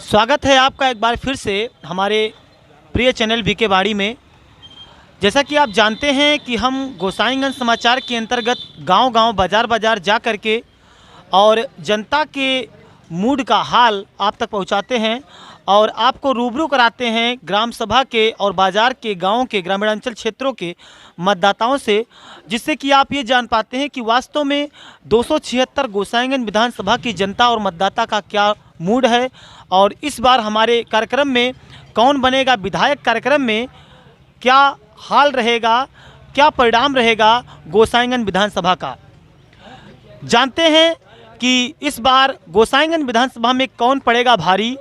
स्वागत है आपका एक बार फिर से हमारे प्रिय चैनल बीके बाड़ी में। जैसा कि आप जानते हैं कि हम गोसाईगंज समाचार के अंतर्गत गांव-गांव, बाज़ार-बाज़ार जा कर के और जनता के मूड का हाल आप तक पहुंचाते हैं और आपको रूबरू कराते हैं ग्राम सभा के और बाज़ार के, गाँव के, ग्रामीणांचल क्षेत्रों के मतदाताओं से, जिससे कि आप ये जान पाते हैं कि वास्तव में 276 गोसाईगंज विधानसभा की जनता और मतदाता का क्या मूड है और इस बार हमारे कार्यक्रम में कौन बनेगा विधायक, कार्यक्रम में क्या हाल रहेगा, क्या परिणाम रहेगा गोसाईगंज विधानसभा का। जानते हैं कि इस बार गोसाईगंज विधानसभा में कौन पड़ेगा भारी,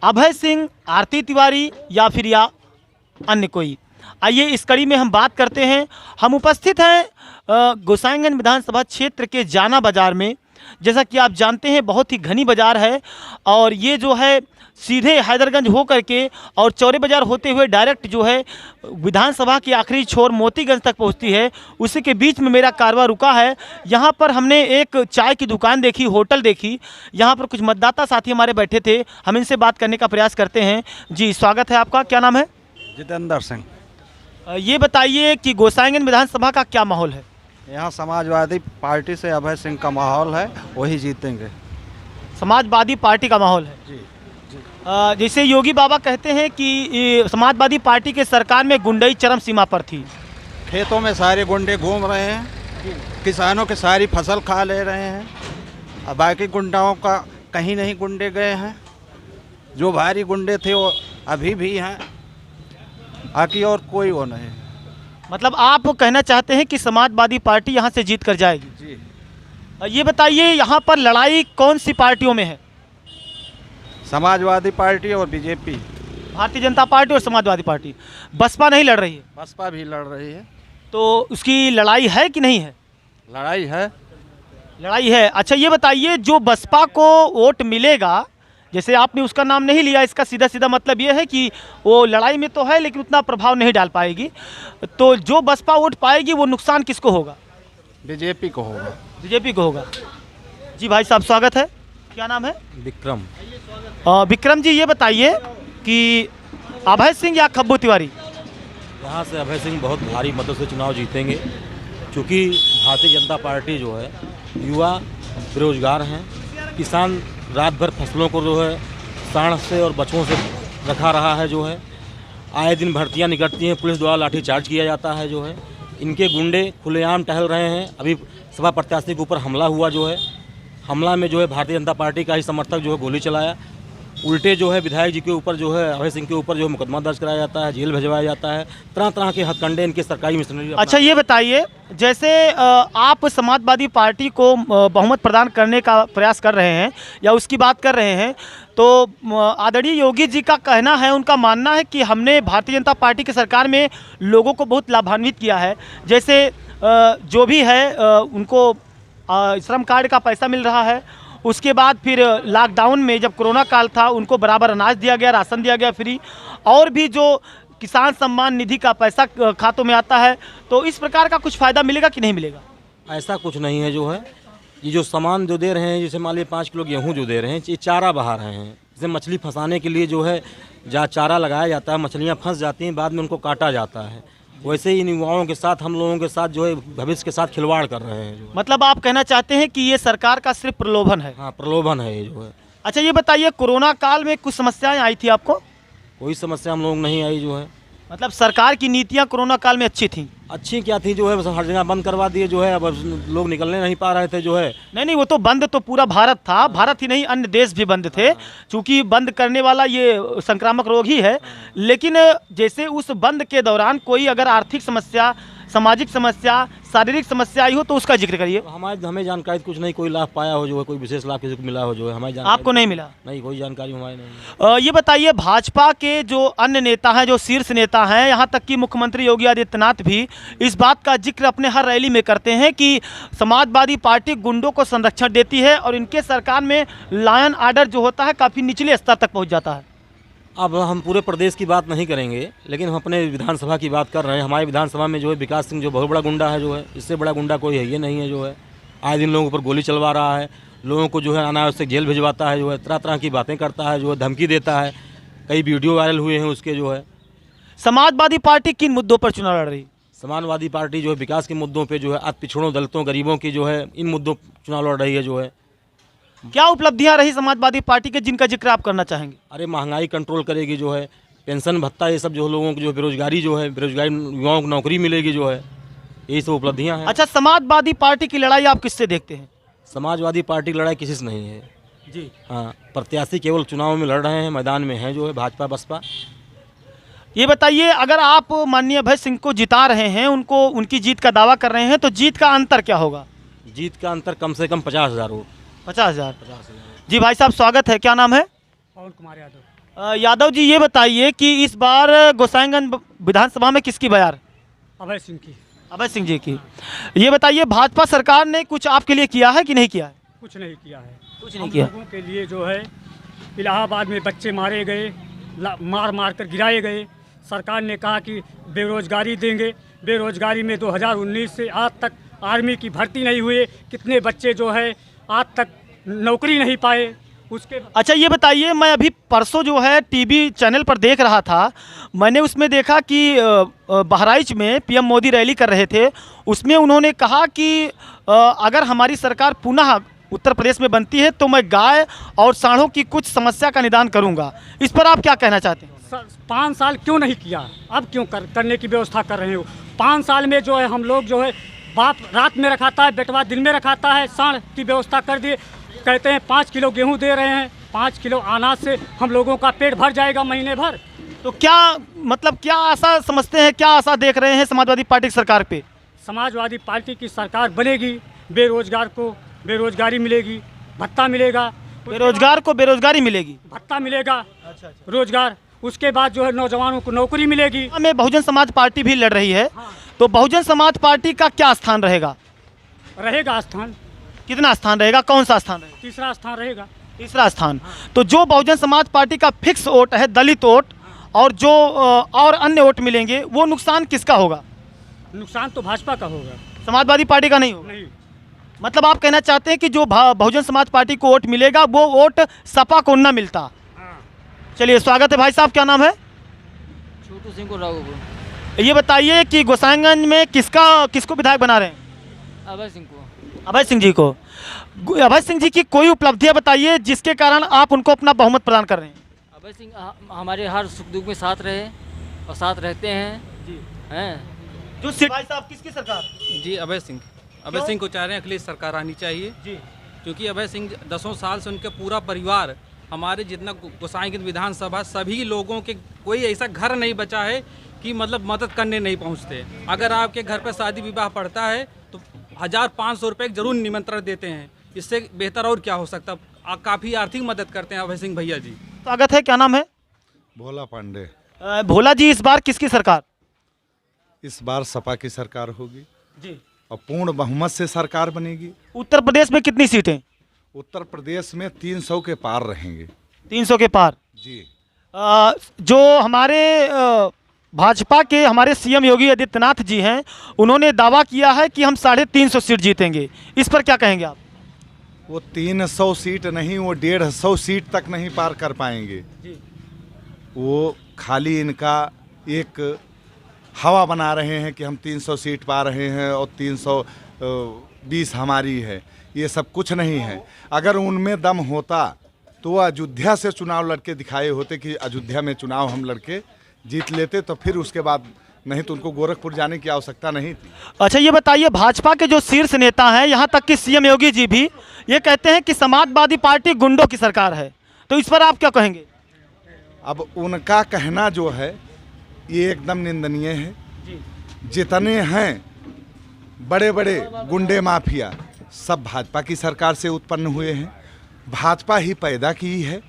अभय सिंह, आरती तिवारी या फिर अन्य कोई। आइए इस कड़ी में हम बात करते हैं। हम उपस्थित हैं गोसाईगंज विधानसभा क्षेत्र के जाना बाज़ार में। जैसा कि आप जानते हैं बहुत ही घनी बाज़ार है और ये जो है सीधे हैदरगंज हो करके और चौरे बाज़ार होते हुए डायरेक्ट जो है विधानसभा की आखिरी छोर मोतीगंज तक पहुंचती है। उसी के बीच में मेरा कारवां रुका है। यहाँ पर हमने एक चाय की दुकान देखी, होटल देखी। यहाँ पर कुछ मतदाता साथी हमारे बैठे थे, हम इनसे बात करने का प्रयास करते हैं। जी स्वागत है आपका, क्या नाम है? जितेंद्र सिंह। ये बताइए कि गोसाईगंज विधानसभा का क्या माहौल है? यहाँ समाजवादी पार्टी से अभय सिंह का माहौल है, वही जीतेंगे। समाजवादी पार्टी का माहौल है जी। जैसे योगी बाबा कहते हैं कि समाजवादी पार्टी के सरकार में गुंडई चरम सीमा पर थी। खेतों में सारे गुंडे घूम रहे हैं, किसानों की सारी फसल खा ले रहे हैं, और बाकी गुंडाओं का कहीं नहीं गुंडे गए हैं। जो भारी गुंडे थे वो अभी भी हैं, बाकी और कोई वो नहीं। मतलब आप कहना चाहते हैं कि समाजवादी पार्टी यहाँ से जीत कर जाएगी? जी। ये बताइए यहाँ पर लड़ाई कौन सी पार्टियों में है? समाजवादी पार्टी और बीजेपी। भारतीय जनता पार्टी और समाजवादी पार्टी। बसपा नहीं लड़ रही है? बसपा भी लड़ रही है। तो उसकी लड़ाई है कि नहीं है? लड़ाई है। लड़ाई है। अच्छा ये बताइए, जो बसपा को वोट मिलेगा, जैसे आपने उसका नाम नहीं लिया, इसका सीधा सीधा मतलब ये है कि वो लड़ाई में तो है लेकिन उतना प्रभाव नहीं डाल पाएगी। तो जो बसपा वोट पाएगी वो नुकसान किसको होगा? बीजेपी को होगा। बीजेपी को होगा। जी भाई साहब स्वागत है, क्या नाम है? विक्रम। विक्रम जी ये बताइए कि अभय सिंह या खब्बू तिवारी? यहाँ से अभय सिंह बहुत भारी मतों से चुनाव जीतेंगे, क्योंकि भारतीय जनता पार्टी जो है युवा बेरोजगार हैं, किसान रात भर फसलों को जो है सांड से और बछुओं से रखा रहा है, जो है आए दिन भर्तियाँ निकलती हैं, पुलिस द्वारा लाठीचार्ज किया जाता है, जो है इनके गुंडे खुलेआम टहल रहे हैं। अभी सपा प्रत्याशी के ऊपर हमला हुआ, जो है हमला में जो है भारतीय जनता पार्टी का ही समर्थक जो है गोली चलाया। उल्टे जो है विधायक जी के ऊपर जो है अभय सिंह के ऊपर जो है मुकदमा दर्ज कराया जाता है, जेल भिजवाया जाता है। तरह तरह के हथकंडे इनके सरकारी मिशनरी। अच्छा ये बताइए, जैसे आप समाजवादी पार्टी को बहुमत प्रदान करने का प्रयास कर रहे हैं या उसकी बात कर रहे हैं, तो आदरणीय योगी जी का कहना है, उनका मानना है कि हमने भारतीय जनता पार्टी की सरकार में लोगों को बहुत लाभान्वित किया है। जैसे जो भी है उनको श्रम कार्ड का पैसा मिल रहा है, उसके बाद फिर लॉकडाउन में जब कोरोना काल था उनको बराबर अनाज दिया गया, राशन दिया गया फ्री, और भी जो किसान सम्मान निधि का पैसा खातों में आता है। तो इस प्रकार का कुछ फ़ायदा मिलेगा कि नहीं मिलेगा? ऐसा कुछ नहीं है। जो है ये जो सामान जो दे रहे हैं, जैसे मान लीजिए 5 किलो गेहूँ जो दे रहे हैं, ये चारा बहा रहे हैं। जैसे मछली फंसाने के लिए जो है जहाँ चारा लगाया जाता है, मछलियाँ फंस जाती हैं, बाद में उनको काटा जाता है। वैसे ही इन युवाओं के साथ, हम लोगों के साथ जो है भविष्य के साथ खिलवाड़ कर रहे हैं। मतलब आप कहना चाहते हैं कि ये सरकार का सिर्फ प्रलोभन है? हाँ, प्रलोभन है ये जो है। अच्छा ये बताइए, कोरोना काल में कुछ समस्याएं आई थी आपको? कोई समस्या हम लोग नहीं आई, जो है मतलब सरकार की नीतियां कोरोना काल में अच्छी थी? अच्छी क्या थी, जो है बस हर जगह बंद करवा दिए, जो है अब लोग निकलने नहीं पा रहे थे, जो है। नहीं, वो तो बंद तो पूरा भारत था, भारत ही नहीं अन्य देश भी बंद थे, क्योंकि बंद करने वाला ये संक्रामक रोग ही है। लेकिन जैसे उस बंद के दौरान कोई अगर आर्थिक समस्या, सामाजिक समस्या, शारीरिक समस्या आई हो तो उसका जिक्र करिए। हमें जानकारी कुछ नहीं, कोई लाभ पाया हो, जो है कोई विशेष लाभ किसी को मिला हो, जो है हमारी जानकारी आपको नहीं मिला? नहीं, कोई जानकारी हमारी नहीं। ये बताइए, भाजपा के जो अन्य नेता हैं, जो शीर्ष नेता हैं, यहाँ तक कि मुख्यमंत्री योगी आदित्यनाथ भी इस बात का जिक्र अपने हर रैली में करते हैं कि समाजवादी पार्टी गुंडों को संरक्षण देती है और इनके सरकार में लॉ एंड ऑर्डर जो होता है काफ़ी निचले स्तर तक पहुँच जाता है। अब हम पूरे प्रदेश की बात नहीं करेंगे, लेकिन हम अपने विधानसभा की बात कर रहे हैं। हमारी विधानसभा में जो है विकास सिंह जो बहुत बड़ा गुंडा है, जो है इससे बड़ा गुंडा कोई है ये नहीं है, जो है आए दिन लोगों के ऊपर गोली चलवा रहा है, लोगों को जो है अनावश्यक जेल भिजवाता है, जो है तरह तरह की बातें करता है, जो है धमकी देता है। कई वीडियो वायरल हुए हैं उसके जो है। समाजवादी पार्टी किन मुद्दों पर चुनाव लड़ रही है? समाजवादी पार्टी जो है विकास के मुद्दों पे जो है, अति पिछड़ों, दलितों, गरीबों की जो है इन मुद्दों पर चुनाव लड़ रही है जो है। क्या उपलब्धियां रही समाजवादी पार्टी के जिनका जिक्र आप करना चाहेंगे? अरे महंगाई कंट्रोल करेगी जो है, पेंशन भत्ता ये सब जो लोगों को जो बेरोजगारी जो है, बेरोजगारी युवाओं को नौकरी मिलेगी जो है, यही सब उपलब्धियां हैं। अच्छा, समाजवादी पार्टी की लड़ाई आप किससे देखते हैं? समाजवादी पार्टी की लड़ाई किसी से नहीं है जी। हाँ, प्रत्याशी केवल चुनाव में लड़ रहे हैं, मैदान में हैं जो है भाजपा बसपा। ये बताइए, अगर आप माननीय अभय सिंह को जिता रहे हैं, उनको उनकी जीत का दावा कर रहे हैं, तो जीत का अंतर क्या होगा? जीत का अंतर कम से कम 50,000 वोट। 50,000। जी भाई साहब, स्वागत है। क्या नाम है? पवन कुमार यादव। यादव जी, ये बताइए कि इस बार गोसाईगंज विधानसभा में किसकी बयार? अभय सिंह की। अभय सिंह जी की। ये बताइए, भाजपा सरकार ने कुछ आपके लिए किया है कि नहीं किया है? कुछ नहीं किया है। कुछ नहीं हम किया। लोगों के लिए जो है इलाहाबाद में बच्चे मारे गए, मार मार कर गिराए गए। सरकार ने कहा कि बेरोजगारी देंगे। बेरोजगारी में 2019 से आज तक आर्मी की भर्ती नहीं हुए। कितने बच्चे जो है आज तक नौकरी नहीं पाए। उसके अच्छा, ये बताइए, मैं अभी परसों जो है टीवी चैनल पर देख रहा था, मैंने उसमें देखा कि बहराइच में पीएम मोदी रैली कर रहे थे। उसमें उन्होंने कहा कि अगर हमारी सरकार पुनः उत्तर प्रदेश में बनती है तो मैं गाय और सांडों की कुछ समस्या का निदान करूंगा। इस पर आप क्या कहना चाहते हैं? 5 साल क्यों नहीं किया? अब क्यों करने की व्यवस्था कर रहे हो? 5 साल में जो है हम लोग जो है, बाप रात में रखाता है, बेटवा दिन में रखाता है। सांड की व्यवस्था कर दिए। कहते हैं 5 किलो गेहूं दे रहे हैं, 5 किलो अनाज से हम लोगों का पेट भर जाएगा महीने भर। तो क्या मतलब, क्या आशा समझते हैं, क्या आशा देख रहे हैं समाजवादी पार्टी की सरकार पे? समाजवादी पार्टी की सरकार बनेगी, बेरोजगार को बेरोजगारी मिलेगी, भत्ता मिलेगा। बेरोजगार को बेरोजगारी मिलेगी, भत्ता मिलेगा, रोजगार। उसके बाद जो है नौजवानों को नौकरी मिलेगी। में बहुजन समाज पार्टी भी लड़ रही है, तो बहुजन समाज पार्टी का क्या स्थान रहेगा? रहेगा स्थान। कितना स्थान रहेगा? कौन सा स्थान रहेगा? तीसरा स्थान रहेगा। तीसरा स्थान। तो जो बहुजन समाज पार्टी का फिक्स वोट है, दलित वोट, और जो और अन्य वोट मिलेंगे, वो नुकसान किसका होगा? नुकसान तो भाजपा का होगा, समाजवादी पार्टी का नहीं होगा। नहीं। मतलब आप कहना चाहते हैं कि जो बहुजन समाज पार्टी को वोट मिलेगा, वो वोट सपा को न मिलता। चलिए, स्वागत है भाई साहब। क्या नाम है? छोटू सिंह को राघोपुर। ये बताइए कि गोसाईगंज में किसको विधायक बना रहे हैं? अभय सिंह को। अभय सिंह जी को। अभय सिंह जी की कोई उपलब्धियां बताइए जिसके कारण आप उनको अपना बहुमत प्रदान कर रहे हैं। अभय सिंह हमारे हर सुख दुख में साथ रहे और साथ रहते हैं जी। हैं। जो सीट भाई साहब, किसकी सरकार? जी, अभय सिंह। अभय सिंह को चाह रहे हैं अखिलेश सरकार आनी चाहिए जी। क्योंकि अभय सिंह 10 साल से उनके पूरा परिवार, हमारे जितना गोसाईगंज विधानसभा, सभी लोगों के कोई ऐसा घर नहीं बचा है कि मतलब मदद करने नहीं पहुंचते। अगर आपके घर पर शादी विवाह पड़ता है तो 1,500 रुपये जरूर निमंत्रण देते हैं। इससे बेहतर और क्या हो सकता? काफ़ी आर्थिक मदद करते हैं अभय सिंह भैया जी। स्वागत है। क्या नाम है? भोला पांडे। भोला जी, इस बार किसकी सरकार? इस बार सपा की सरकार होगी जी। और पूर्ण बहुमत से सरकार बनेगी। उत्तर प्रदेश में कितनी सीटें? उत्तर प्रदेश में 300 के पार रहेंगे। 300 के पार। जी। जो हमारे भाजपा के हमारे सीएम योगी आदित्यनाथ जी हैं, उन्होंने दावा किया है कि हम 350 सीट जीतेंगे। इस पर क्या कहेंगे आप? वो 300 सीट नहीं, वो 150 सीट तक नहीं पार कर पाएंगे जी। वो खाली इनका एक हवा बना रहे हैं कि हम 300 सीट पा रहे हैं और 320 हमारी है। ये सब कुछ नहीं है। अगर उनमें दम होता तो वो अयोध्या से चुनाव लड़के दिखाए होते कि अयोध्या में चुनाव हम लड़के जीत लेते, तो फिर उसके बाद, नहीं तो उनको गोरखपुर जाने की आवश्यकता नहीं थी। अच्छा, ये बताइए, भाजपा के जो शीर्ष नेता हैं, यहाँ तक कि सीएम योगी जी भी ये कहते हैं कि समाजवादी पार्टी गुंडों की सरकार है, तो इस पर आप क्या कहेंगे? अब उनका कहना जो है ये एकदम निंदनीय है। जितने हैं बड़े बड़े गुंडे माफिया, सब भाजपा की सरकार से उत्पन्न हुए हैं। भाजपा ही पैदा की है।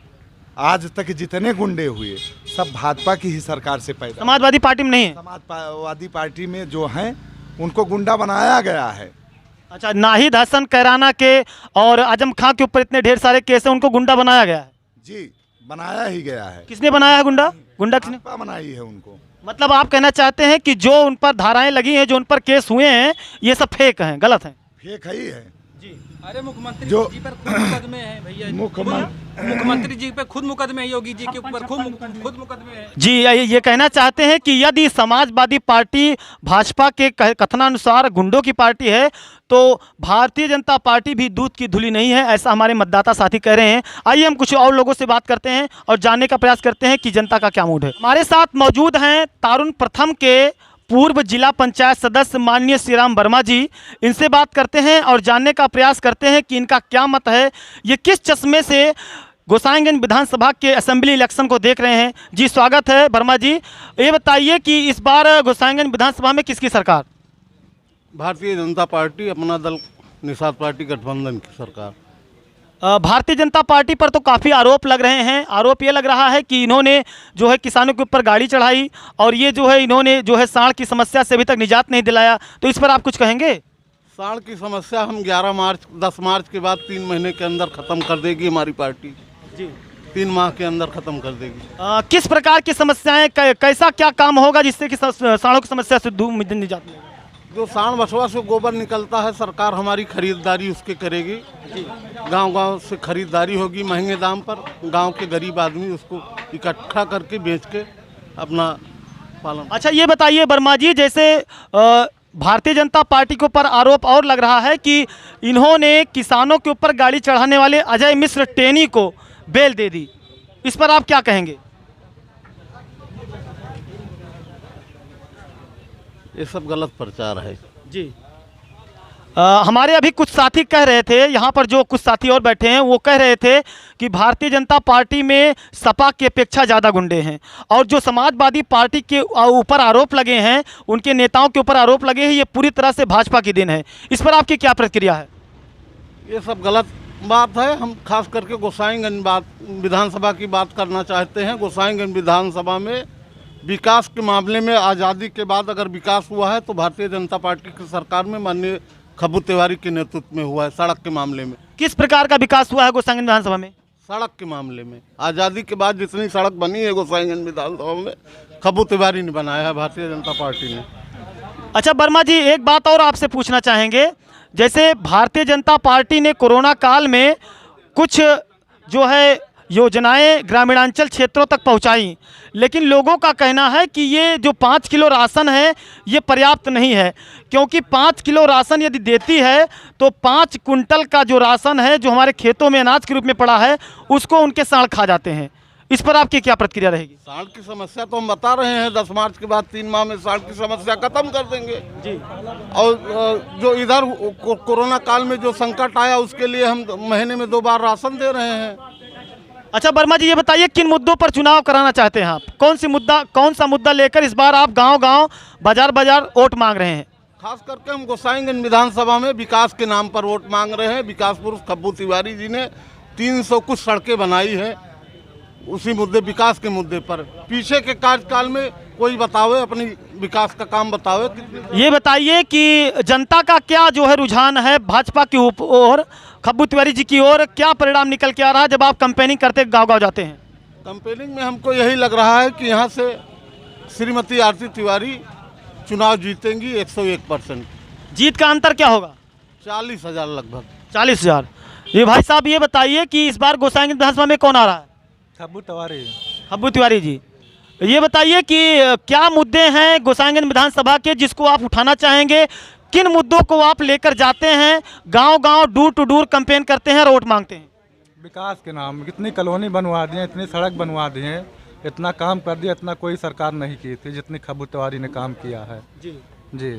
आज तक जितने गुंडे हुए सब भाजपा की ही सरकार से पैदा। समाजवादी पार्टी में नहीं है? समाजवादी पार्टी में जो हैं उनको गुंडा बनाया गया है। अच्छा, नाहिद हसन कैराना के और आजम खां के ऊपर इतने ढेर सारे केस हैं, उनको गुंडा बनाया गया है? जी, बनाया ही गया है। किसने बनाया है गुंडा? किसने भाजपा बनाई है उनको। मतलब आप कहना चाहते हैं कि जो उन पर धाराएं लगी हैं, जो उन पर केस हुए हैं, ये सब फेक हैं, गलत हैं? फेक ही है अरे मुख्यमंत्री जो- जी पर खुद मुकदमे हैं भैया, मुख्यमंत्री जी पे खुद मुकदमे हैं, योगी जी के ऊपर खुद मुकदमे हैं। जी ये कहना चाहते हैं कि यदि समाजवादी पार्टी भाजपा के कथनानुसार गुंडों की पार्टी है तो भारतीय जनता पार्टी भी दूध की धुली नहीं है, ऐसा हमारे मतदाता साथी कह रहे हैं। आइए हम कुछ और लोगों से बात करते हैं और जानने का प्रयास करते हैं कि जनता का क्या मूड है। हमारे साथ मौजूद हैं तारुण प्रथम के पूर्व जिला पंचायत सदस्य माननीय श्रीराम वर्मा जी। इनसे बात करते हैं और जानने का प्रयास करते हैं कि इनका क्या मत है, ये किस चश्मे से गोसाईगंज विधानसभा के असेंबली इलेक्शन को देख रहे हैं। जी स्वागत है वर्मा जी। ये बताइए कि इस बार गोसाईगंज विधानसभा में किसकी सरकार? भारतीय जनता पार्टी, अपना दल निषाद पार्टी गठबंधन की सरकार। भारतीय जनता पार्टी पर तो काफ़ी आरोप लग रहे हैं। आरोप ये लग रहा है कि इन्होंने जो है किसानों के ऊपर गाड़ी चढ़ाई और ये जो है इन्होंने जो है सांड की समस्या से अभी तक निजात नहीं दिलाया, तो इस पर आप कुछ कहेंगे? सांड की समस्या हम 10 मार्च के बाद 3 महीने के अंदर ख़त्म कर देगी हमारी पार्टी जी। 3 माह के अंदर ख़त्म कर देगी। किस प्रकार की समस्याएं, कैसा क्या काम होगा जिससे कि सांडों की समस्या से निजात मिलेगी? जो सांड बछवा से गोबर निकलता है, सरकार हमारी खरीदारी उसके करेगी। गांव-गांव से खरीदारी होगी महंगे दाम पर, गांव के गरीब आदमी उसको इकट्ठा करके बेच के अपना पालन। अच्छा ये बताइए वर्मा जी, जैसे भारतीय जनता पार्टी के ऊपर आरोप और लग रहा है कि इन्होंने किसानों के ऊपर गाड़ी चढ़ाने वाले अजय मिश्र टेनी को बेल दे दी, इस पर आप क्या कहेंगे? ये सब गलत प्रचार है जी। हमारे अभी कुछ साथी कह रहे थे, यहाँ पर जो कुछ साथी और बैठे हैं वो कह रहे थे कि भारतीय जनता पार्टी में सपा की अपेक्षा ज़्यादा गुंडे हैं और जो समाजवादी पार्टी के ऊपर आरोप लगे हैं, उनके नेताओं के ऊपर आरोप लगे हैं, ये पूरी तरह से भाजपा की देन है। इस पर आपकी क्या प्रतिक्रिया है? ये सब गलत बात है। हम खास करके गोसाईगंज विधानसभा की बात करना चाहते हैं। गोसाईगंज विधानसभा में विकास के मामले में आज़ादी के बाद अगर विकास हुआ है तो भारतीय जनता पार्टी की सरकार में माननीय खब्बू तिवारी के नेतृत्व में हुआ है। सड़क के मामले में किस प्रकार का विकास हुआ है गोसाईगंज विधानसभा में? सड़क के मामले में आज़ादी के बाद जितनी सड़क बनी है गोसाईगंज विधानसभा में, खब्बू तिवारी ने बनाया है, भारतीय जनता पार्टी ने। अच्छा वर्मा जी, एक बात और आपसे पूछना चाहेंगे, जैसे भारतीय जनता पार्टी ने कोरोना काल में कुछ जो है योजनाएं ग्रामीणांचल क्षेत्रों तक पहुंचाई, लेकिन लोगों का कहना है कि ये जो 5 किलो राशन है ये पर्याप्त नहीं है, क्योंकि 5 किलो राशन यदि देती है तो 5 कुंटल का जो राशन है जो हमारे खेतों में अनाज के रूप में पड़ा है उसको उनके सांड खा जाते हैं। इस पर आपकी क्या प्रतिक्रिया रहेगी? सांड की समस्या तो हम बता रहे हैं, 10 मार्च के बाद 3 माह में सांड की समस्या खत्म कर देंगे जी। और जो इधर कोरोना काल में जो संकट आया उसके लिए हम महीने में 2 बार राशन दे रहे हैं। अच्छा वर्मा जी, ये बताइए किन मुद्दों पर चुनाव कराना चाहते हैं आप? कौन सा मुद्दा लेकर इस बार आप गांव-गांव, बाजार-बाजार वोट मांग रहे हैं? खास करके हम गोसाईगंज विधानसभा में विकास के नाम पर वोट मांग रहे हैं। विकास पुरुष खब्बू तिवारी जी ने 300 कुछ सड़कें बनाई है, उसी मुद्दे, विकास के मुद्दे पर। पीछे के कार्यकाल में कोई बतावे, अपनी विकास का काम बतावे। ये बताइए कि जनता का क्या जो है रुझान है भाजपा की ओर, खब्बू तिवारी जी की ओर, क्या परिणाम निकल के आ रहा है जब आप कैंपेनिंग करते गांव-गांव जाते हैं? कैंपेनिंग में हमको यही लग रहा है कि यहाँ से श्रीमती आरती तिवारी चुनाव जीतेंगी 101%। जीत का अंतर क्या होगा? 40,000 लगभग। 40,000। ये भाई साहब ये बताइए कि इस बार गोसाईगंज विधानसभा में कौन आ रहा है? खब्बू तिवारी। खब्बू तिवारी जी, ये बताइए कि क्या मुद्दे हैं गोसाईगंज विधानसभा के जिसको आप उठाना चाहेंगे? किन मुद्दों को आप लेकर जाते हैं, गांव-गांव, डूर टू डूर कैंपेन करते हैं और वोट मांगते हैं? विकास के नाम, इतनी कॉलोनी बनवा दिए, इतनी सड़क बनवा दिए, इतना काम कर दिया, इतना कोई सरकार नहीं की थी जितनी खब्बू तिवारी ने काम किया है जी जी।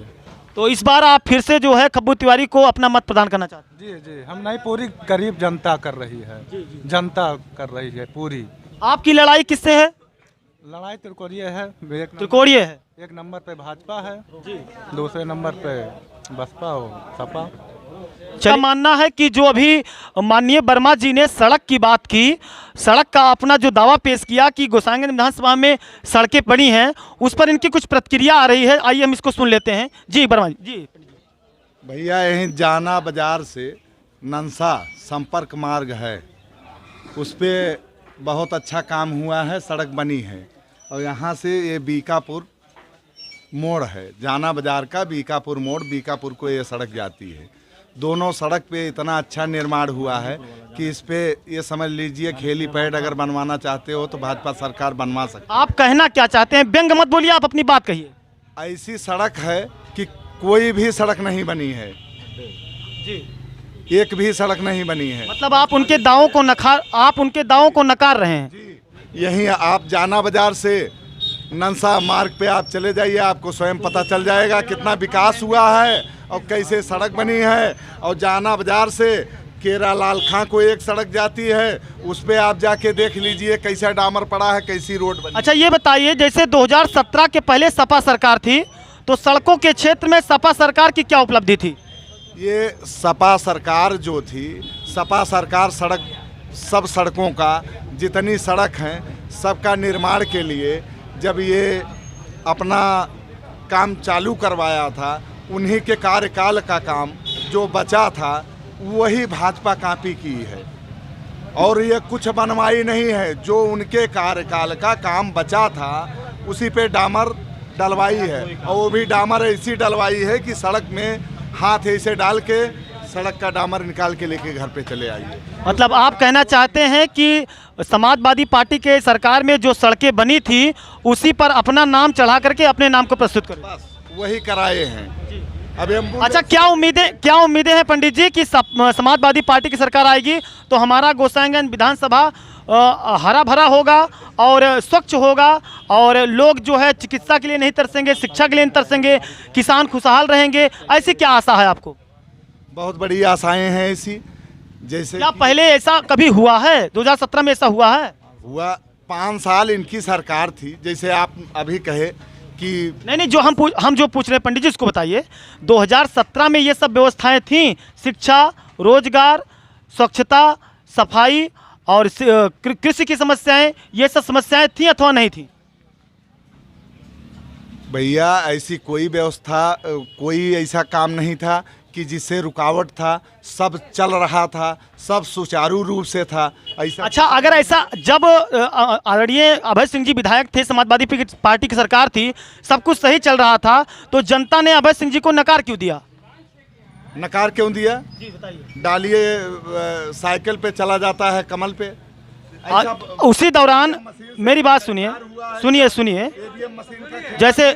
तो इस बार आप फिर से जो है खब्बू तिवारी को अपना मत प्रदान करना चाहते हैं? जी जी, हम नहीं, पूरी गरीब जनता कर रही है जी जी। जनता कर रही है पूरी। आपकी लड़ाई किससे है? लड़ाई त्रिकोणीय है। त्रिकोणीय है। 1 नंबर पे भाजपा है जी, दूसरे नंबर पे बसपा और सपा। क्या मानना है कि जो अभी माननीय वर्मा जी ने सड़क की बात की, सड़क का अपना जो दावा पेश किया कि गोसाईगंज विधानसभा में सड़कें बनी हैं, उस पर इनकी कुछ प्रतिक्रिया आ रही है, आइए हम इसको सुन लेते हैं। जी वर्मा जी। भैया यहीं जाना बाजार से नंसा संपर्क मार्ग है, उस पर बहुत अच्छा काम हुआ है, सड़क बनी है। और यहाँ से ये बीकापुर मोड़ है, जाना बाजार का बीकापुर मोड़, बीकापुर को ये सड़क जाती है। दोनों सड़क पे इतना अच्छा निर्माण हुआ है कि इस पे ये समझ लीजिए खेली पैड अगर बनवाना चाहते हो तो भाजपा सरकार बनवा सकती आप कहना क्या चाहते हैं? व्यंग मत बोलिए, आप अपनी बात कहिए। है। ऐसी सड़क है कि कोई भी सड़क नहीं बनी है जी, एक भी सड़क नहीं बनी है। मतलब आप उनके दावों को नकार रहे हैं। यहीं आप जाना बाजार से नंसा मार्ग पे आप चले जाइए, आपको स्वयं पता चल जाएगा कितना विकास हुआ है और कैसे सड़क बनी है। और जाना बाजार से केरा लाल खां को एक सड़क जाती है, उस पे आप जाके देख लीजिए कैसा डामर पड़ा है, कैसी रोड बनी। अच्छा ये बताइए, जैसे 2017 के पहले सपा सरकार थी, तो सड़कों के क्षेत्र में सपा सरकार की क्या उपलब्धि थी? ये सपा सरकार जो थी, सपा सरकार सब सड़कों का जितनी सड़क हैं सबका निर्माण के लिए जब ये अपना काम चालू करवाया था, उन्हीं के कार्यकाल का काम जो बचा था वही भाजपा कॉपी की है और ये कुछ बनवाई नहीं है। जो उनके कार्यकाल का काम बचा था उसी पे डामर डलवाई है और वो भी डामर ऐसी डलवाई है कि सड़क में हाथ ऐसे डाल के सड़क का डामर निकाल के लेके घर पे चले आइए। मतलब आप कहना चाहते हैं कि समाजवादी पार्टी के सरकार में जो सड़कें बनी थी उसी पर अपना नाम चढ़ा करके अपने नाम को प्रस्तुत करें। बस वही कराए हैं। अब अच्छा, क्या उम्मीदें हैं पंडित जी कि समाजवादी पार्टी की सरकार आएगी तो हमारा गोसाईगंज विधानसभा हरा भरा होगा और स्वच्छ होगा और लोग जो है चिकित्सा के लिए नहीं तरसेंगे, शिक्षा के लिए नहीं तरसेंगे, किसान खुशहाल रहेंगे, ऐसी क्या आशा है आपको? बहुत बड़ी आशाएं हैं ऐसी। जैसे क्या पहले ऐसा कभी हुआ है? 2017 में ऐसा हुआ है? हुआ 5 साल इनकी सरकार थी। जैसे आप अभी कहे कि नहीं, जो हम जो पूछ रहे हैं पंडित जी उसको बताइए। 2017 में ये सब व्यवस्थाएं थीं, शिक्षा, रोजगार, स्वच्छता, सफाई और कृषि की समस्याएं, ये सब समस्याएं थी अथवा नहीं थी? भैया ऐसी कोई व्यवस्था, कोई ऐसा काम नहीं था कि जिससे रुकावट था। सब चल रहा था, सब सुचारू रूप से था। ऐसा अच्छा, अगर ऐसा जब आदरणीय अभय सिंह जी विधायक थे, समाजवादी पार्टी की सरकार थी, सब कुछ सही चल रहा था, तो जनता ने अभय सिंह जी को नकार क्यों दिया? नकार क्यों दिया? जी बताइए। डालिए साइकिल पे चला जाता है कमल पे। उसी दौरान मेरी बात सुनिए। जैसे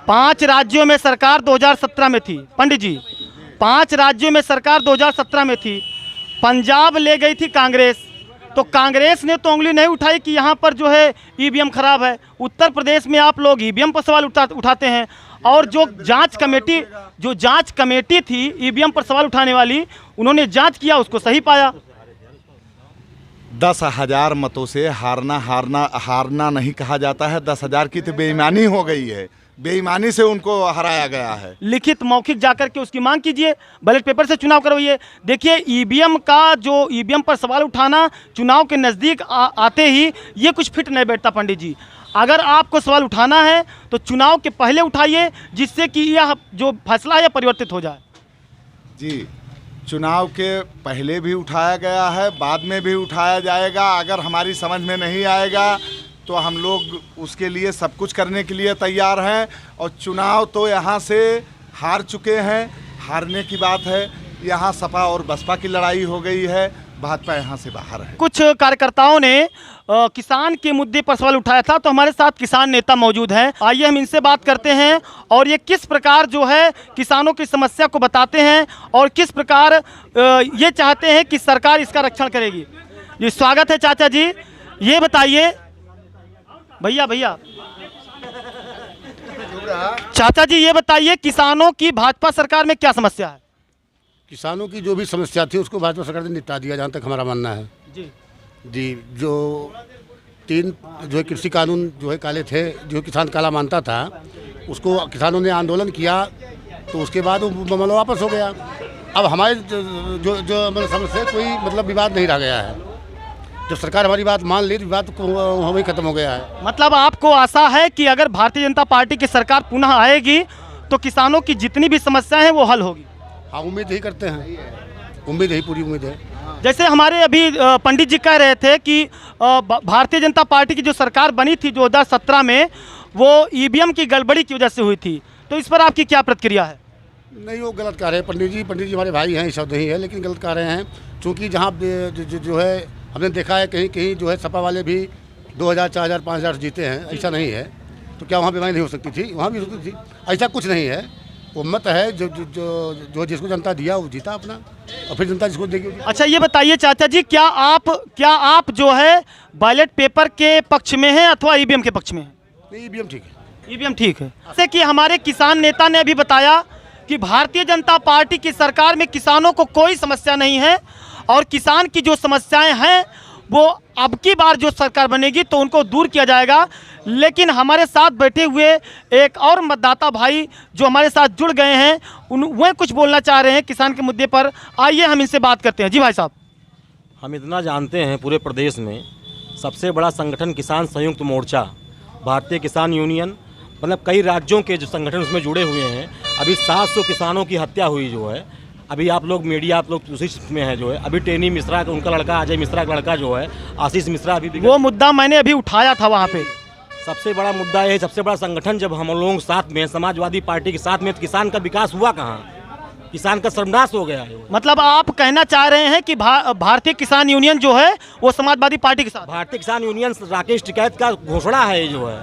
5 राज्यों में सरकार 2017 में थी पंडित जी, 5 राज्यों में सरकार 2017 में थी। पंजाब ले गई थी कांग्रेस, तो कांग्रेस ने तो उंगली नहीं उठाई कि यहाँ पर जो है ईवीएम खराब है। उत्तर प्रदेश में आप लोग ईवीएम पर सवाल उठाते हैं और जो जांच कमेटी थी ईवीएम पर सवाल उठाने वाली, उन्होंने जांच किया, उसको सही पाया। 10,000 मतों से हारना नहीं कहा जाता है। 10,000 की तो बेईमानी हो गई है, बेईमानी से उनको हराया गया है। लिखित मौखिक जाकर के उसकी मांग कीजिए, बैलेट पेपर से चुनाव करवाइए। देखिए ईवीएम पर सवाल उठाना चुनाव के नज़दीक आते ही ये कुछ फिट नहीं बैठता पंडित जी। अगर आपको सवाल उठाना है तो चुनाव के पहले उठाइए, जिससे कि यह जो फैसला है परिवर्तित हो जाए। जी, चुनाव के पहले भी उठाया गया है, बाद में भी उठाया जाएगा। अगर हमारी समझ में नहीं आएगा तो हम लोग उसके लिए सब कुछ करने के लिए तैयार हैं। और चुनाव तो यहाँ से हार चुके हैं, हारने की बात है। यहाँ सपा और बसपा की लड़ाई हो गई है, भाजपा यहाँ से बाहर है। कुछ कार्यकर्ताओं ने किसान के मुद्दे पर सवाल उठाया था, तो हमारे साथ किसान नेता मौजूद हैं। आइए हम इनसे बात करते हैं और ये किस प्रकार जो है किसानों की समस्या को बताते हैं और किस प्रकार ये चाहते हैं कि सरकार इसका रक्षण करेगी। जी स्वागत है चाचा जी। ये बताइए भैया चाचा जी, ये बताइए किसानों की भाजपा सरकार में क्या समस्या है? किसानों की जो भी समस्या थी उसको भाजपा सरकार ने निपटा दिया, जहाँ तक हमारा मानना है। जी, जो 3 जो है कृषि कानून जो है काले थे, जो किसान काला मानता था, उसको किसानों ने आंदोलन किया तो उसके बाद वो मामला वापस हो गया। अब हमारे जो मतलब समस्या कोई मतलब विवाद नहीं रह गया है। जब सरकार हमारी बात मान ली, विवाद वहीं खत्म हो गया है। मतलब आपको आशा है कि अगर भारतीय जनता पार्टी की सरकार पुनः आएगी तो किसानों की जितनी भी समस्याएं हैं वो हल होगी? हाँ, उम्मीद ही करते हैं, उम्मीद ही पूरी उम्मीद है। जैसे हमारे अभी पंडित जी कह रहे थे कि भारतीय जनता पार्टी की जो सरकार बनी थी 2017 में, वो ईवीएम की गड़बड़ी की वजह से हुई थी, तो इस पर आपकी क्या प्रतिक्रिया है? नहीं, वो गलत कह रहे हैं पंडित जी हमारे भाई हैं, ये शब्द नहीं है, लेकिन गलत कह रहे हैं। चूँकि जहाँ जो है हमने देखा है कहीं कहीं जो है सपा वाले भी 2000, 4000, 5000 जीते हैं, ऐसा नहीं है। तो क्या वहाँ बीमारी नहीं हो सकती थी? वहाँ भी हो सकती थी। ऐसा कुछ नहीं है, वो मत है जो जिसको जनता दिया वो जीता अपना, और फिर जनता जिसको देगी। अच्छा ये बताइए चाचा जी, क्या आप जो है बैलेट पेपर के पक्ष में हैं अथवा ईवीएम के पक्ष में हैं? नहीं, ईवीएम ठीक है। ईवीएम ठीक है। जैसे कि हमारे किसान नेता ने अभी बताया कि भारतीय जनता पार्टी की सरकार में किसानों को कोई समस्या नहीं है और किसान की जो समस्याएं हैं वो अब की बार जो सरकार बनेगी तो उनको दूर किया जाएगा। लेकिन हमारे साथ बैठे हुए एक और मतदाता भाई जो हमारे साथ जुड़ गए हैं वह कुछ बोलना चाह रहे हैं किसान के मुद्दे पर। आइए हम इनसे बात करते हैं। जी भाई साहब, हम इतना जानते हैं पूरे प्रदेश में सबसे बड़ा संगठन किसान संयुक्त मोर्चा, भारतीय किसान यूनियन, मतलब कई राज्यों के जो संगठन उसमें जुड़े हुए हैं। अभी 700 किसानों की हत्या हुई जो है, अभी आप लोग मीडिया आप लोग उसी में है जो है। अभी टेनी मिश्रा का उनका लड़का, अजय मिश्रा का लड़का जो है, आशीष मिश्रा, अभी वो मुद्दा मैंने अभी उठाया था वहाँ पे। सबसे बड़ा मुद्दा ये, सबसे बड़ा संगठन जब हम लोग साथ में, समाजवादी पार्टी के साथ में, तो किसान का विकास हुआ कहाँ? किसान का सर्वनाश हो गया है। मतलब आप कहना चाह रहे हैं कि भारतीय किसान यूनियन जो है वो समाजवादी पार्टी के साथ? भारतीय किसान यूनियन राकेश टिकैत का घोषणा है जो है।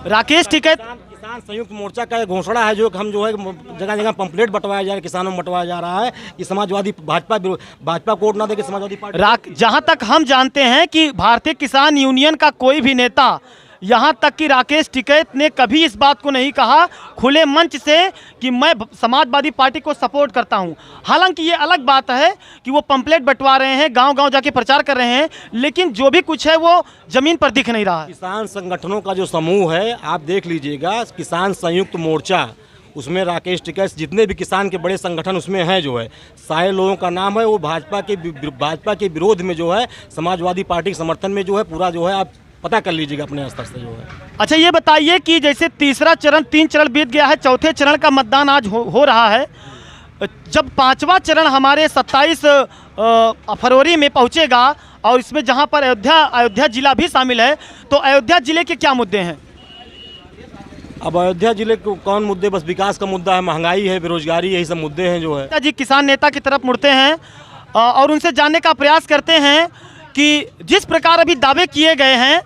राकेश टिकैत किसान संयुक्त मोर्चा का घोषणा है जो हम जो है जगह जगह पंपलेट बंटवाया जा रहा है, किसानों में बंटवाया जा रहा है कि समाजवादी भाजपा को वोट ना दे के समाजवादी पार्टी। जहां तक हम जानते हैं कि भारतीय किसान यूनियन का कोई भी नेता, यहाँ तक कि राकेश टिकैत ने कभी इस बात को नहीं कहा खुले मंच से कि मैं समाजवादी पार्टी को सपोर्ट करता हूँ। हालांकि ये अलग बात है कि वो पंपलेट बंटवा रहे हैं, गांव-गांव जाके प्रचार कर रहे हैं, लेकिन जो भी कुछ है वो जमीन पर दिख नहीं रहा है। किसान संगठनों का जो समूह है आप देख लीजिएगा, किसान संयुक्त मोर्चा, उसमें राकेश टिकैत, जितने भी किसान के बड़े संगठन उसमें हैं जो है, सारे लोगों का नाम है। वो भाजपा के विरोध में जो है, समाजवादी पार्टी के समर्थन में जो है, पूरा जो है आप पता कर लीजिएगा अपने स्तर से जो है। अच्छा ये बताइए कि जैसे तीसरा चरण, 3 चरण बीत गया है, चौथे चरण का मतदान आज हो रहा है। जब 5वां चरण हमारे 27 फरवरी में पहुंचेगा और इसमें जहां पर अयोध्या जिला भी शामिल है, तो अयोध्या जिले के क्या मुद्दे हैं? अब अयोध्या जिले को कौन मुद्दे, बस विकास का मुद्दा है, महंगाई है, बेरोजगारी, यही सब मुद्दे हैं जो है। जी किसान नेता की तरफ मुड़ते हैं और उनसे जानने का प्रयास करते हैं कि जिस प्रकार अभी दावे किए गए हैं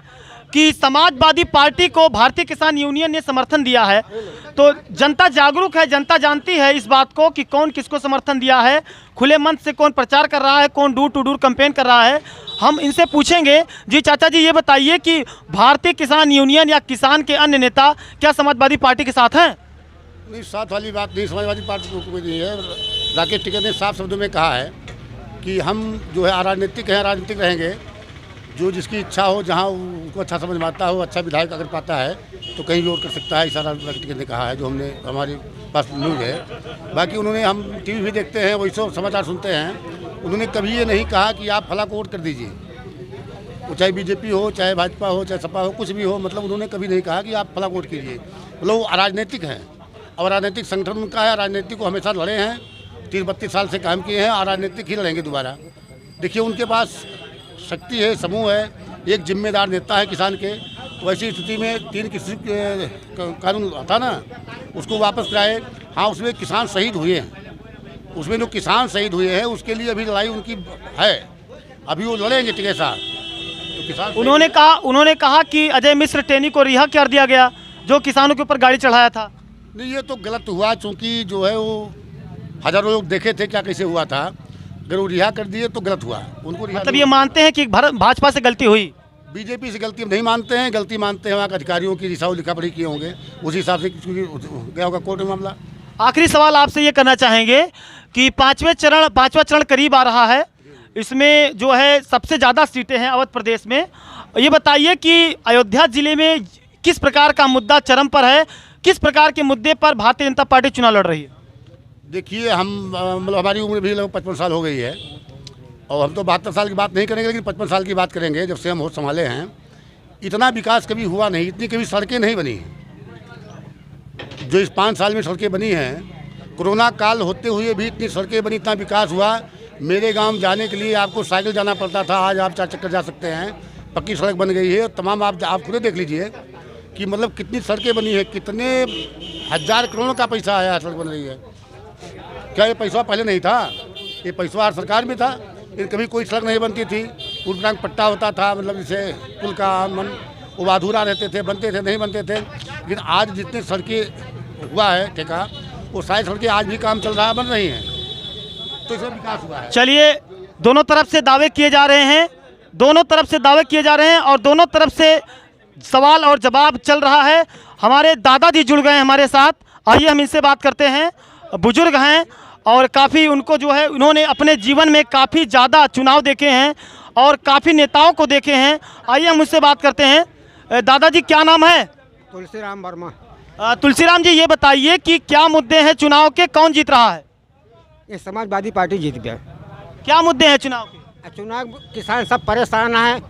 कि समाजवादी पार्टी को भारतीय किसान यूनियन ने समर्थन दिया है, तो जनता जागरूक है, जनता जानती है इस बात को कि कौन किसको समर्थन दिया है, खुले मंच से कौन प्रचार कर रहा है, कौन डोर टू डोर कैंपेन कर रहा है। हम इनसे पूछेंगे। जी चाचा जी, ये बताइए कि भारतीय किसान यूनियन या किसान के अन्य नेता क्या समाजवादी पार्टी के साथ हैं? नहीं, साथ वाली बात नहीं, समाजवादी पार्टी को कोई नहीं है। राकेश टिकैत ने साफ शब्दों में कहा है कि हम जो है राजनीतिक हैं, राजनीतिक रहेंगे। जो जिसकी इच्छा हो, जहाँ उनको अच्छा समझ में आता हो, अच्छा विधायक अगर पाता है तो कहीं भी और कर सकता है, ऐसा राकेश टिकैत ने कहा है, जो हमने हमारे पास न्यूज़ है। बाकी उन्होंने, हम टीवी भी देखते हैं, वही सब समाचार सुनते हैं, उन्होंने कभी ये नहीं कहा कि आप फला को वोट कर दीजिए, वो चाहे बीजेपी हो, चाहे भाजपा हो, चाहे सपा हो, कुछ भी हो। मतलब उन्होंने कभी नहीं कहा कि आप फला वोट कीजिए। मतलब वो राजनीतिक हैं और राजनीतिक संगठन उनका है, राजनीतिक को हमेशा लड़े हैं, 30-32 साल से काम किए हैं और राजनीतिक ही लड़ेंगे दोबारा। देखिए उनके पास शक्ति है, समूह है, एक जिम्मेदार नेता है किसान के। तो ऐसी स्थिति में 3 कृषि कानून था ना, उसको वापस कराए। हाँ, उसमें किसान शहीद हुए हैं, उसमें जो किसान शहीद हुए हैं उसके लिए अभी लड़ाई उनकी है, अभी वो लड़ेंगे टिकैत साहब। तो किसान उन्होंने कहा कि अजय मिश्र टेनी को रिहा कर दिया गया जो किसानों के ऊपर गाड़ी चढ़ाया था। नहीं, ये तो गलत हुआ, चूँकि जो है वो हजारों लोग देखे थे क्या कैसे हुआ था। अगर वो रिहा कर दिए तो गलत हुआ, उनको रिहा। मतलब ये मानते हैं कि भाजपा से गलती हुई? बीजेपी से गलती नहीं मानते हैं, गलती मानते हैं वहाँ के अधिकारियों की, रिसाव लिखा पढ़ी किए होंगे, उसी हिसाब से गया होगा कोर्ट में मामला। आखिरी सवाल आपसे ये करना चाहेंगे कि 5वां चरण करीब आ रहा है, इसमें जो है सबसे ज़्यादा सीटें हैं अवध प्रदेश में। ये बताइए कि अयोध्या जिले में किस प्रकार का मुद्दा चरम पर है, किस प्रकार के मुद्दे पर भारतीय जनता पार्टी चुनाव लड़ रही है? देखिए, हम मतलब हमारी उम्र भी लगभग 55 साल हो गई है और हम तो 72 साल की बात नहीं करेंगे, लेकिन 55 साल की बात करेंगे जब से हम होश संभाले हैं। इतना विकास कभी हुआ नहीं, इतनी कभी सड़कें नहीं बनी जो इस 5 साल में सड़कें बनी हैं। कोरोना काल होते हुए भी इतनी सड़कें बनी, इतना विकास हुआ। मेरे गांव जाने के लिए आपको साइकिल जाना पड़ता था, आज आप 4 चक्कर जा सकते हैं, पक्की सड़क बन गई है। तमाम आप खुद देख लीजिए कि मतलब कितनी सड़कें बनी है, कितने 1000 करोड़ का पैसा आया, सड़क बन रही है। क्या ये पैसा पहले नहीं था? ये पैसा हर सरकार में था। कभी कोई सड़क नहीं बनती थी, पुल पट्टा होता था, मतलब जैसे पुल का मन वो अधूरा रहते थे, बनते थे नहीं बनते थे। लेकिन आज जितनी सड़कें हुआ है ठेका, वो सारी सड़कें आज भी काम चल रहा है, बन रही हैं, तो इसमें विकास हुआ है। चलिए, दोनों तरफ से दावे किए जा रहे हैं, दोनों तरफ से दावे किए जा रहे हैं और दोनों तरफ से सवाल और जवाब चल रहा है। हमारे दादाजी जुड़ गए हैं हमारे साथ, आइए हम इनसे बात करते हैं। बुजुर्ग हैं और काफ़ी उनको जो है उन्होंने अपने जीवन में काफ़ी ज़्यादा चुनाव देखे हैं और काफ़ी नेताओं को देखे हैं। आइए हम उससे बात करते हैं। दादाजी क्या नाम है? तुलसीराम वर्मा। तुलसीराम जी, ये बताइए कि क्या मुद्दे हैं चुनाव के, कौन जीत रहा है? ये समाजवादी पार्टी जीत गया। क्या मुद्दे हैं चुनाव के? चुनाव किसान सब परेशान है,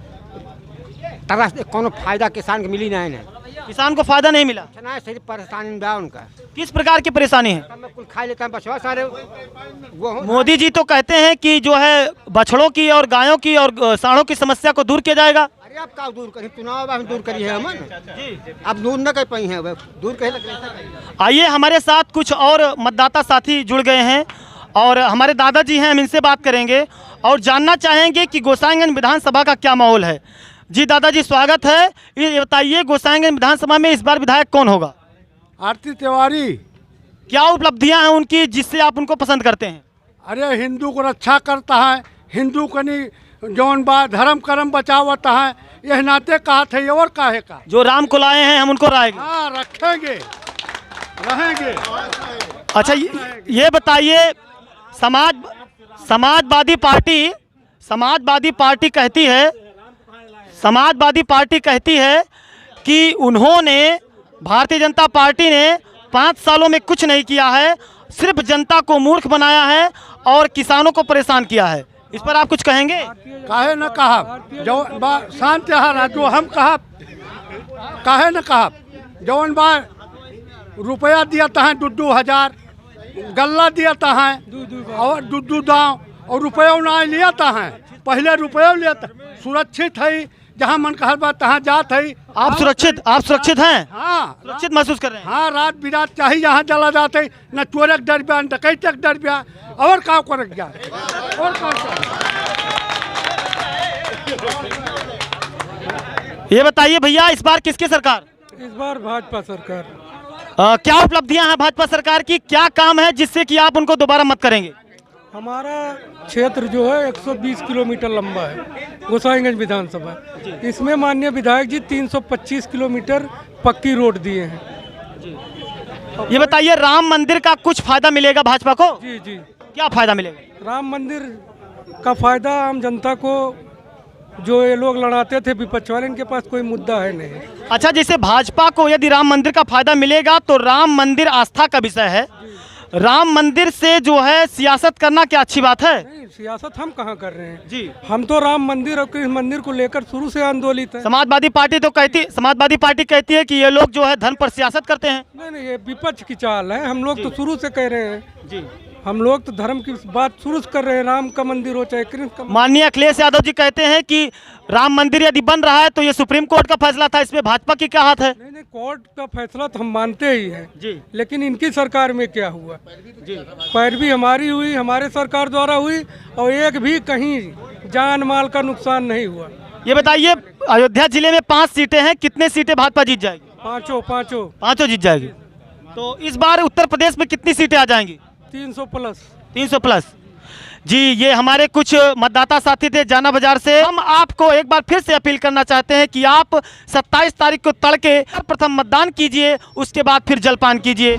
तरह से कोनो फायदा किसान को मिली नहीं। किसान को फायदा नहीं मिला, सिर्फ परेशानी बा उनका। किस प्रकार की परेशानी है? कुल खा लेता है बछवा सारे। मोदी जी तो कहते हैं कि जो है बछड़ों की और गायों की और सांडों की समस्या को दूर किया जाएगा। अरे आप क्या दूर करें, चुनाव हम दूर करी है हमन, अब दूर न कर पाई है, दूर कहे। आइए हमारे साथ कुछ और मतदाता साथी जुड़ गए हैं और हमारे दादाजी हैं, हम इनसे बात करेंगे और जानना चाहेंगे कि गोसाईगंज विधानसभा का क्या माहौल है। जी दादाजी, स्वागत है। ये बताइए, गोसाईगंज विधानसभा में इस बार विधायक कौन होगा? आरती तिवारी। क्या उपलब्धियां हैं उनकी जिससे आप उनको पसंद करते हैं? अरे हिंदू को रक्षा करता है, हिंदू कनी जौन बा धर्म कर्म बचावता है, यह नाते कहा थे और काहे का। जो राम को लाए हैं हम उनको रायेंगे। हाँ, रखेंगे, रहेंगे। अच्छा, ये बताइए, समाजवादी पार्टी कहती है कि उन्होंने, भारतीय जनता पार्टी ने 5 सालों में कुछ नहीं किया है, सिर्फ जनता को मूर्ख बनाया है और किसानों को परेशान किया है। इस पर आप कुछ कहेंगे? काहे न कहा, जो शांत जो हम कहा, काहे न कहा, जौन बा रुपया दिया है 2,000 गल्ला दिया है और 2 दाव और रुपया ना लिया है। पहले रुपया लिया, सुरक्षित है, जहाँ मन कहल बा तहाँ जात है। आप सुरक्षित हैं? हाँ, सुरक्षित महसूस कर रहे हैं? हाँ, रात बिरात चाहिए जहाँ चला जाते, न चोरक डर बिया, न डकैतक डर बिया, और का कर गया और ये बताइए भैया, इस बार किसकी सरकार? इस बार भाजपा सरकार। क्या उपलब्धियां हैं भाजपा सरकार की, क्या काम है जिससे कि आप उनको दोबारा मत करेंगे? हमारा क्षेत्र जो है 120 किलोमीटर लंबा है, गोसाईगंज विधानसभा। इसमें माननीय विधायक जी 325 किलोमीटर पक्की रोड दिए हैं। ये बताइए, राम मंदिर का कुछ फायदा मिलेगा भाजपा को? जी जी। क्या फायदा मिलेगा? राम मंदिर का फायदा आम जनता को, जो ये लोग लड़ाते थे विपक्ष वाले, इनके पास कोई मुद्दा है नहीं। अच्छा, जैसे भाजपा को यदि राम मंदिर का फायदा मिलेगा तो राम मंदिर आस्था का विषय है, राम मंदिर से जो है सियासत करना क्या अच्छी बात है? नहीं, सियासत हम कहाँ कर रहे हैं जी। हम तो राम मंदिर और कृष्ण मंदिर को लेकर शुरू से आंदोलित है। समाजवादी पार्टी कहती है कि ये लोग जो है धर्म पर सियासत करते हैं। नहीं, ये विपक्ष की चाल है। हम लोग तो शुरू से कह रहे हैं जी, हम लोग तो धर्म की बात शुरू से कर रहे हैं, राम का मंदिर हो चाहे कृष्ण का। माननीय अखिलेश यादव जी कहते हैं कि राम मंदिर यदि बन रहा है तो ये सुप्रीम कोर्ट का फैसला था, इसमें भाजपा की क्या हाथ है? नहीं, कोर्ट का फैसला तो हम मानते ही हैं जी, लेकिन इनकी सरकार में क्या हुआ जी? पैरवी हमारी हुई, हमारे सरकार द्वारा हुई और एक भी कहीं जान माल का नुकसान नहीं हुआ। ये बताइए, अयोध्या जिले में 5 सीटें हैं, कितने सीटें भाजपा जीत जाएगी? पाँचों जीत जाएगी। तो इस बार उत्तर प्रदेश में कितनी सीटें आ जाएंगी? 300 प्लस। जी, ये हमारे कुछ मतदाता साथी थे जाना बाजार से। हम आपको एक बार फिर से अपील करना चाहते हैं कि आप 27 तारीख को तड़के प्रथम मतदान कीजिए, उसके बाद फिर जलपान कीजिए।